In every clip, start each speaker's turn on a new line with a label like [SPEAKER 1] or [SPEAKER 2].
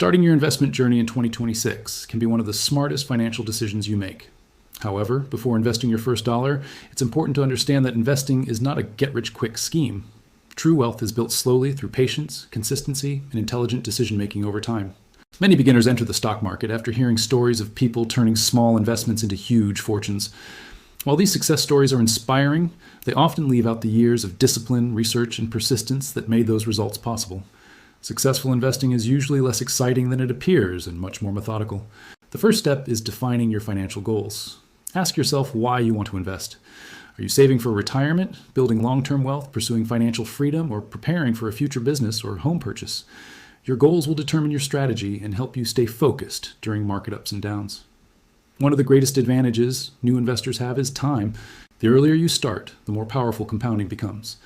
[SPEAKER 1] Starting your investment journey in 2026 can be one of the smartest financial decisions you make. However, before investing your first dollar, it's important to understand that investing is not a get-rich-quick scheme. True wealth is built slowly through patience, consistency, and intelligent decision-making over time. Many beginners enter the stock market after hearing stories of people turning small investments into huge fortunes. While these success stories are inspiring, they often leave out the years of discipline, research, and persistence that made those results possible. Successful investing is usually less exciting than it appears and much more methodical. The first step is defining your financial goals. Ask yourself why you want to invest. Are you saving for retirement, building long-term wealth, pursuing financial freedom, or preparing for a future business or home purchase? Your goals will determine your strategy and help you stay focused during market ups and downs. One of the greatest advantages new investors have is time. The earlier you start, the more powerful compounding becomes.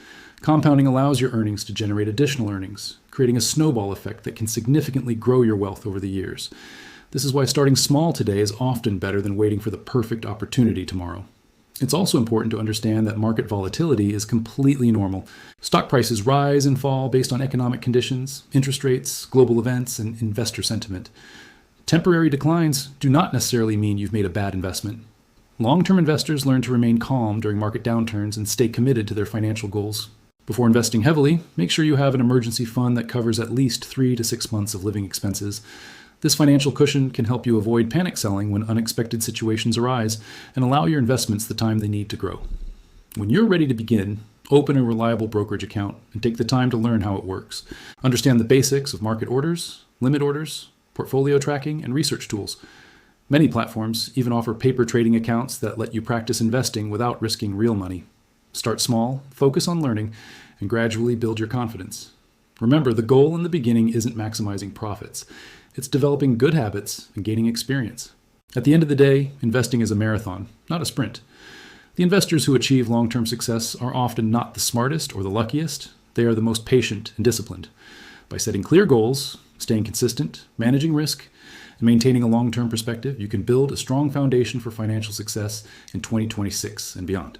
[SPEAKER 1] Compounding allows your earnings to generate additional earnings, creating a snowball effect that can significantly grow your wealth over the years. This is why starting small today is often better than waiting for the perfect opportunity tomorrow. It's also important to understand that market volatility is completely normal. Stock prices rise and fall based on economic conditions, interest rates, global events, and investor sentiment. Temporary declines do not necessarily mean you've made a bad investment. Long-term investors learn to remain calm during market downturns and stay committed to their financial goals. Before investing heavily, make sure you have an emergency fund that covers at least 3 to 6 months of living expenses. This financial cushion can help you avoid panic selling when unexpected situations arise and allow your investments the time they need to grow. When you're ready to begin, open a reliable brokerage account and take the time to learn how it works. Understand the basics of market orders, limit orders, portfolio tracking, and research tools. Many platforms even offer paper trading accounts that let you practice investing without risking real money. Start small, focus on learning, and gradually build your confidence. Remember, the goal in the beginning isn't maximizing profits. It's developing good habits and gaining experience. At the end of the day, investing is a marathon, not a sprint. The investors who achieve long-term success are often not the smartest or the luckiest. They are the most patient and disciplined. By setting clear goals, staying consistent, managing risk, and maintaining a long-term perspective, you can build a strong foundation for financial success in 2026 and beyond.